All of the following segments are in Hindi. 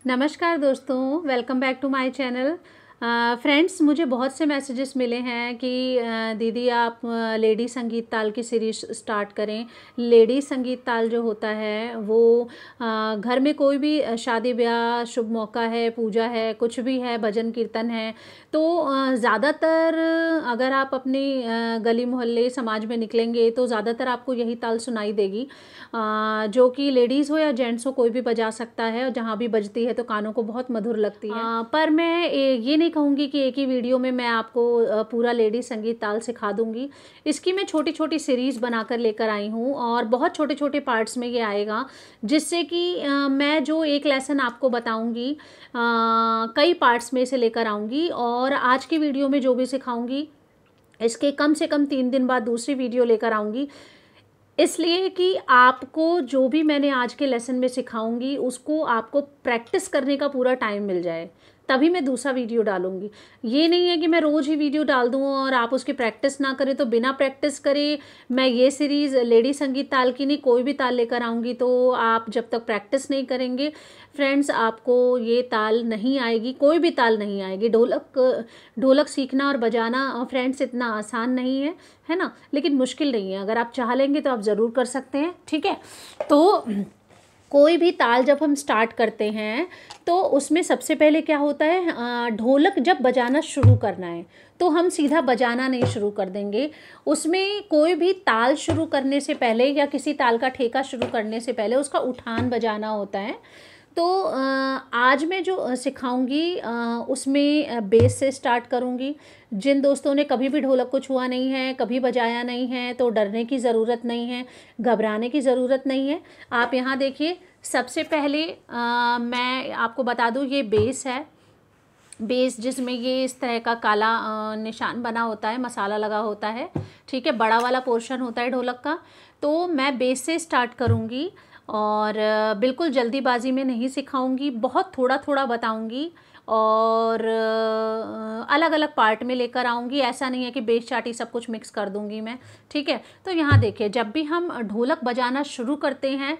नमस्कार दोस्तों, welcome back to my channel. Friends, मुझे बहुत से मैसेजेस मिले हैं कि दीदी आप लेडी संगीत ताल की सीरीज स्टार्ट करें। लेडी संगीत ताल जो होता है वो घर में कोई भी शादी ब्याह शुभ मौका है, पूजा है, कुछ भी है, भजन कीर्तन है, तो ज़्यादातर अगर आप अपनी गली मोहल्ले समाज में निकलेंगे तो ज़्यादातर आपको यही ताल सुनाई देगी, जो कि लेडीज़ हो या जेंट्स हो कोई भी बजा सकता है, और जहाँ भी बजती है तो कानों को बहुत मधुर लगती है। पर मैं ये नहीं कहूँगी कि एक ही वीडियो में मैं आपको पूरा लेडी संगीत ताल सिखा दूँगी। इसकी मैं छोटी छोटी सीरीज़ बनाकर लेकर आई हूँ और बहुत छोटे छोटे पार्ट्स में ये आएगा, जिससे कि मैं जो एक लेसन आपको बताऊँगी कई पार्ट्स में इसे लेकर आऊँगी, और आज की वीडियो में जो भी सिखाऊँगी इसके कम से कम 3 दिन बाद दूसरी वीडियो लेकर आऊँगी, इसलिए कि आपको जो भी मैंने आज के लेसन में सिखाऊंगी उसको आपको प्रैक्टिस करने का पूरा टाइम मिल जाए, तभी मैं दूसरा वीडियो डालूंगी। ये नहीं है कि मैं रोज़ ही वीडियो डाल दूँ और आप उसकी प्रैक्टिस ना करें। तो बिना प्रैक्टिस करे मैं ये सीरीज़ लेडी संगीत ताल की नहीं, कोई भी ताल लेकर आऊँगी तो आप जब तक प्रैक्टिस नहीं करेंगे फ्रेंड्स, आपको ये ताल नहीं आएगी, कोई भी ताल नहीं आएगी। ढोलक सीखना और बजाना फ्रेंड्स इतना आसान नहीं है ना, लेकिन मुश्किल नहीं है। अगर आप चाह लेंगे तो आप ज़रूर कर सकते हैं, ठीक है। तो कोई भी ताल जब हम स्टार्ट करते हैं तो उसमें सबसे पहले क्या होता है, ढोलक जब बजाना शुरू करना है तो हम सीधा बजाना नहीं शुरू कर देंगे। उसमें कोई भी ताल शुरू करने से पहले या किसी ताल का ठेका शुरू करने से पहले उसका उठान बजाना होता है। तो आज मैं जो सिखाऊंगी उसमें बेस से स्टार्ट करूंगी। जिन दोस्तों ने कभी भी ढोलक को छुआ नहीं है, कभी बजाया नहीं है, तो डरने की ज़रूरत नहीं है, घबराने की ज़रूरत नहीं है। आप यहाँ देखिए, सबसे पहले मैं आपको बता दूँ, ये बेस है। बेस जिसमें ये इस तरह का काला निशान बना होता है, मसाला लगा होता है, ठीक है, बड़ा वाला पोर्शन होता है ढोलक का। तो मैं बेस से स्टार्ट करूँगी और बिल्कुल जल्दीबाजी में नहीं सिखाऊंगी, बहुत थोड़ा थोड़ा बताऊंगी और अलग अलग पार्ट में लेकर आऊंगी। ऐसा नहीं है कि बेस चाटी सब कुछ मिक्स कर दूंगी मैं, ठीक है। तो यहाँ देखिए, जब भी हम ढोलक बजाना शुरू करते हैं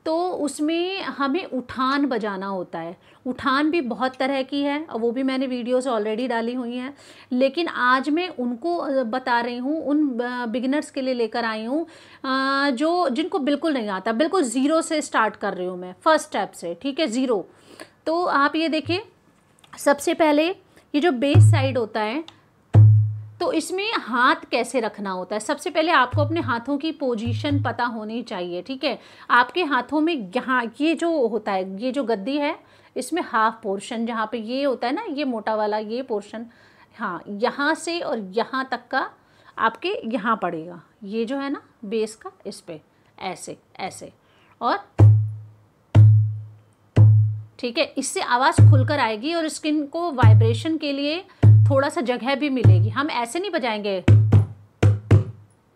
तो उसमें हमें उठान बजाना होता है। उठान भी बहुत तरह की है, वो भी मैंने वीडियोस ऑलरेडी डाली हुई हैं, लेकिन आज मैं उनको बता रही हूँ, उन बिगिनर्स के लिए लेकर आई हूँ जो जिनको बिल्कुल नहीं आता, बिल्कुल ज़ीरो से स्टार्ट कर रही हूँ मैं, फर्स्ट स्टेप से, ठीक है, ज़ीरो। तो आप ये देखिए, सबसे पहले ये जो बेस साइड होता है तो इसमें हाथ कैसे रखना होता है। सबसे पहले आपको अपने हाथों की पोजीशन पता होनी चाहिए, ठीक है। आपके हाथों में यहाँ ये जो होता है, ये जो गद्दी है, इसमें हाफ पोर्शन जहाँ पे ये होता है ना, ये मोटा वाला ये पोर्शन, हाँ, यहाँ से और यहाँ तक का आपके यहाँ पड़ेगा, ये जो है ना बेस का, इस पे ऐसे ऐसे, और ठीक है, इससे आवाज़ खुलकर आएगी और स्किन को वाइब्रेशन के लिए थोड़ा सा जगह भी मिलेगी। हम ऐसे नहीं बजाएंगे,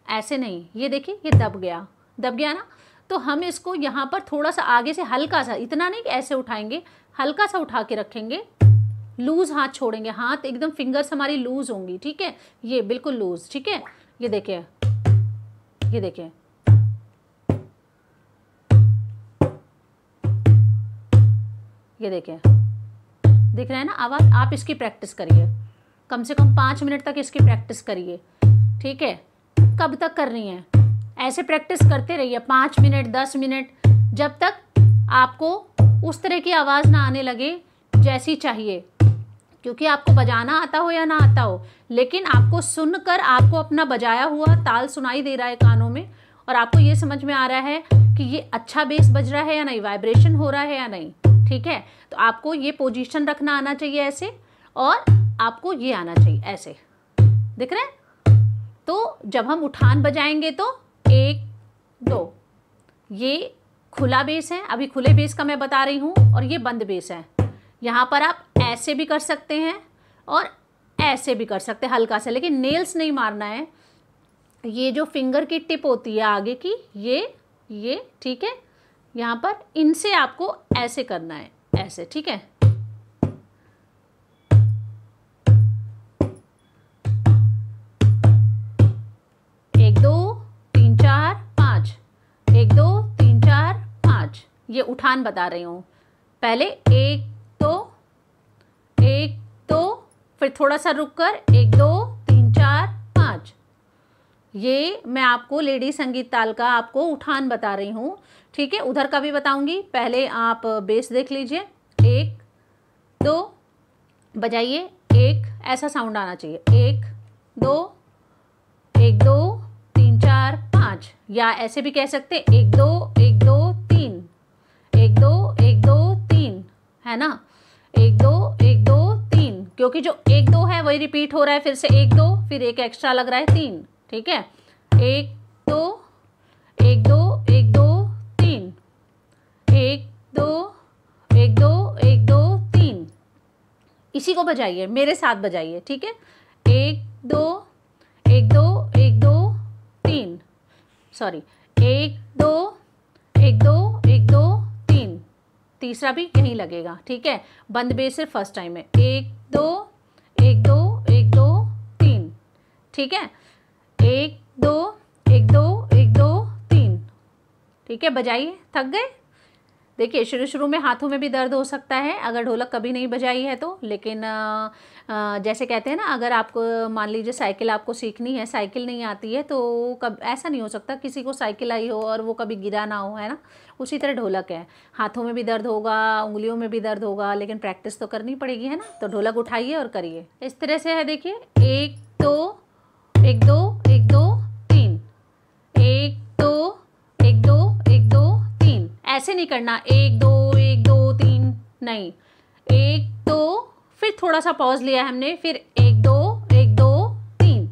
ऐसे नहीं, ये देखिए ये दब गया ना। तो हम इसको यहाँ पर थोड़ा सा आगे से हल्का सा, इतना नहीं कि ऐसे उठाएंगे, हल्का सा उठा के रखेंगे, लूज हाथ छोड़ेंगे, हाथ एकदम फिंगर्स हमारी लूज होंगी, ठीक है, ये बिल्कुल लूज, ठीक है। ये देखिए, ये देखिए, ये देखिए, दिख रहा है ना आवाज़। आप इसकी प्रैक्टिस करिए, कम से कम 5 मिनट तक इसकी प्रैक्टिस करिए, ठीक है। कब तक करनी है, ऐसे प्रैक्टिस करते रहिए, 5 मिनट 10 मिनट, जब तक आपको उस तरह की आवाज़ ना आने लगे जैसी चाहिए। क्योंकि आपको बजाना आता हो या ना आता हो, लेकिन आपको सुनकर आपको अपना बजाया हुआ ताल सुनाई दे रहा है कानों में, और आपको ये समझ में आ रहा है कि ये अच्छा बेस बज रहा है या नहीं, वाइब्रेशन हो रहा है या नहीं, ठीक है। तो आपको ये पोजीशन रखना आना चाहिए ऐसे, और आपको ये आना चाहिए ऐसे, दिख रहे हैं। तो जब हम उठान बजाएंगे तो 1 2, ये खुला बेस है, अभी खुले बेस का मैं बता रही हूँ, और ये बंद बेस है। यहाँ पर आप ऐसे भी कर सकते हैं और ऐसे भी कर सकते हैं हल्का सा, लेकिन नेल्स नहीं मारना है। ये जो फिंगर की टिप होती है आगे की, ये ठीक है, यहाँ पर इनसे आपको ऐसे करना है, ऐसे, ठीक है। 1 2 3 4 5, 1 2 3 4 5, ये उठान बता रही हूँ। पहले 1 फिर थोड़ा सा रुक कर 1 2 3 4 5। ये मैं आपको लेडी संगीत ताल का आपको उठान बता रही हूँ, ठीक है। उधर का भी बताऊंगी, पहले आप बेस देख लीजिए। 1 2 बजाइए, 1 ऐसा साउंड आना चाहिए, 1 2 1 2 3 4 5, या ऐसे भी कह सकते 1 2 1 2 3 1 2 1 2 3, है ना, 1 2 1 2 3, क्योंकि जो 1 2 है वही रिपीट हो रहा है, फिर से 1 2, फिर एक एक्स्ट्रा लग रहा है 3, ठीक है। 1 2 1 2 1 2 3 1 2 1 2 1 2 3। इसी को बजाइए, मेरे साथ बजाइए, ठीक है। 1 2 1 2 1 2 3, सॉरी 1 2 1 2 1 2 3, तीसरा भी यहीं लगेगा, ठीक है। बंद बेस सिर्फ फर्स्ट टाइम है, 1 2 1 2 1 2 3, ठीक है। 1 2 1 2 1 2 3, ठीक है। बजाइए, थक गए? देखिए शुरू शुरू में हाथों में भी दर्द हो सकता है अगर ढोलक कभी नहीं बजाई है तो, लेकिन जैसे कहते हैं ना, अगर आपको मान लीजिए साइकिल आपको सीखनी है, साइकिल नहीं आती है तो कब ऐसा नहीं हो सकता किसी को साइकिल आई हो और वो कभी गिरा ना हो, है ना। उसी तरह ढोलक है, हाथों में भी दर्द होगा, उंगलियों में भी दर्द होगा, लेकिन प्रैक्टिस तो करनी पड़ेगी, है ना। तो ढोलक उठाइए और करिए, इस तरह से है। देखिए 1 2 1 2 1 2 3 1 2 1 2 1 2 3, ऐसे नहीं करना 1 2 1 2 3, नहीं, 1 2, फिर थोड़ा सा पॉज लिया है हमने, फिर 1 2 1 2 3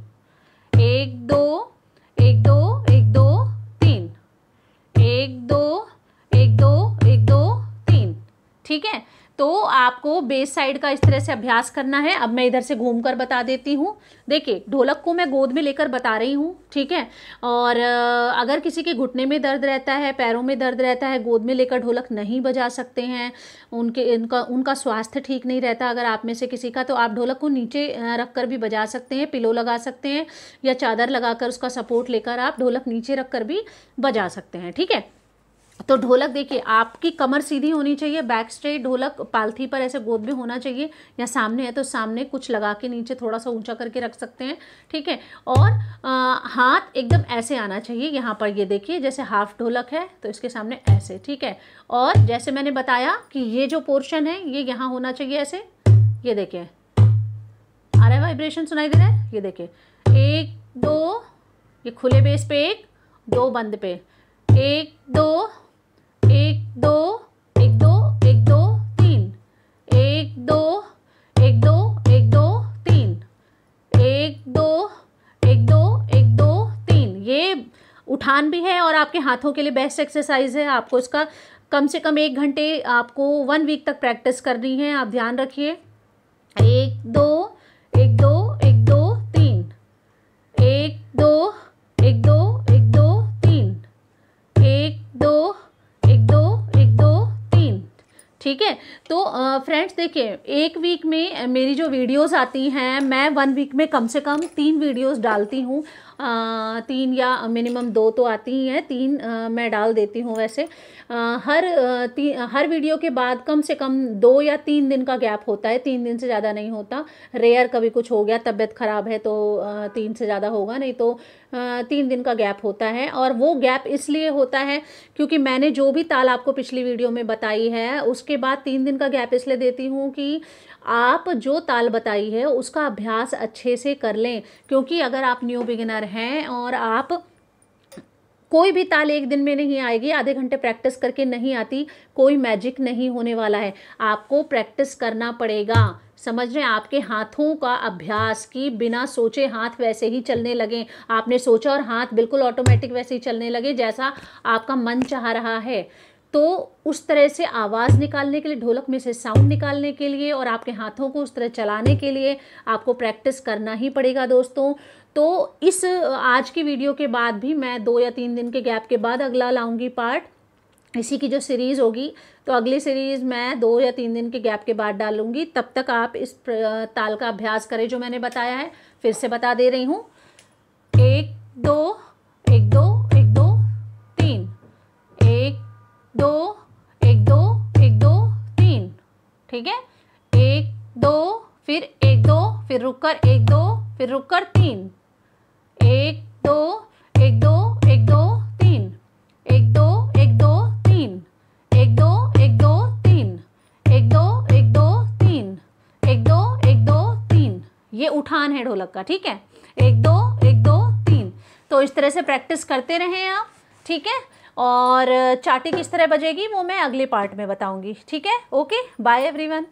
1 2 1 2 1 2 3 1 2 1 2 1 2 3, ठीक है। तो आपको बेस साइड का इस तरह से अभ्यास करना है। अब मैं इधर से घूमकर बता देती हूँ। देखिए ढोलक को मैं गोद में लेकर बता रही हूँ, ठीक है। और अगर किसी के घुटने में दर्द रहता है, पैरों में दर्द रहता है, गोद में लेकर ढोलक नहीं बजा सकते हैं, उनका स्वास्थ्य ठीक नहीं रहता अगर आप में से किसी का, तो आप ढोलक को नीचे रख कर भी बजा सकते हैं, पिलो लगा सकते हैं या चादर लगाकर उसका सपोर्ट लेकर आप ढोलक नीचे रख कर भी बजा सकते हैं, ठीक है। तो ढोलक देखिए आपकी कमर सीधी होनी चाहिए, बैक स्ट्रेट, ढोलक पालथी पर ऐसे गोद में होना चाहिए, या सामने है तो सामने कुछ लगा के नीचे थोड़ा सा ऊंचा करके रख सकते हैं, ठीक है। और हाथ एकदम ऐसे आना चाहिए यहाँ पर, ये देखिए जैसे हाफ ढोलक है तो इसके सामने ऐसे, ठीक है। और जैसे मैंने बताया कि ये जो पोर्शन है ये यहाँ होना चाहिए ऐसे, ये देखिए आ रहा है, वाइब्रेशन सुनाई दे रहा है, ये देखिए 1 2, ये खुले बेस पे 1 2 बंद पे 1 2 1 2 1 2 1 2 3 1 2 1 2 1 2 3 1 2 1 2 1 2 3। ये उठान भी है और आपके हाथों के लिए बेस्ट एक्सरसाइज है। आपको इसका कम से कम 1 घंटे आपको 1 वीक तक प्रैक्टिस करनी है, आप ध्यान रखिए। 1 2 1 2 1 2 3 1 2 1 2 1 2 3 1 2 1 2 1 2 3, ठीक है। तो फ्रेंड्स देखिए 1 वीक में मेरी जो वीडियोस आती हैं, मैं 1 वीक में कम से कम 3 वीडियोस डालती हूँ, 3 या मिनिमम 2 तो आती ही हैं, 3 मैं डाल देती हूँ वैसे। हर वीडियो के बाद कम से कम 2 या 3 दिन का गैप होता है, 3 दिन से ज़्यादा नहीं होता। रेयर कभी कुछ हो गया, तबीयत ख़राब है तो 3 से ज़्यादा होगा, नहीं तो 3 दिन का गैप होता है। और वो गैप इसलिए होता है क्योंकि मैंने जो भी ताल आपको पिछली वीडियो में बताई है उसके बाद 3 दिन का गैप इसलिए देती हूँ कि आप जो ताल बताई है उसका अभ्यास अच्छे से कर लें। क्योंकि अगर आप न्यू बिगिनर हैं और आप कोई भी ताल 1 दिन में नहीं आएगी, आधे घंटे प्रैक्टिस करके नहीं आती, कोई मैजिक नहीं होने वाला है, आपको प्रैक्टिस करना पड़ेगा। समझ रहे हैं, आपके हाथों का अभ्यास की बिना सोचे हाथ वैसे ही चलने लगे, आपने सोचा और हाथ बिल्कुल ऑटोमेटिक वैसे ही चलने लगे जैसा आपका मन चाह रहा है। तो उस तरह से आवाज़ निकालने के लिए, ढोलक में से साउंड निकालने के लिए और आपके हाथों को उस तरह चलाने के लिए आपको प्रैक्टिस करना ही पड़ेगा दोस्तों। तो इस आज की वीडियो के बाद भी मैं 2 या 3 दिन के गैप के बाद अगला लाऊंगी पार्ट, इसी की जो सीरीज़ होगी। तो अगली सीरीज़ मैं 2 या 3 दिन के गैप के बाद डालूंगी। तब तक आप इस ताल का अभ्यास करें जो मैंने बताया है, फिर से बता दे रही हूँ। 1 2 1 2 1 2 3 1 2 1 2 1 2 3, ठीक है। 1 2 फिर 1 2 फिर रुक कर 1 2, फिर रुक कर 3, 1 2 1 2 1 2 3, 1 2 1 2 3, 1 2 1 2 3, 1 2 1 2 3, 1 2 1 2 3। ये उठान है ढोलक का, ठीक है। 1 2 1 2 3। तो इस तरह से प्रैक्टिस करते रहें आप, ठीक है। और चाटी किस तरह बजेगी वो मैं अगले पार्ट में बताऊंगी, ठीक है। Okay, bye everyone.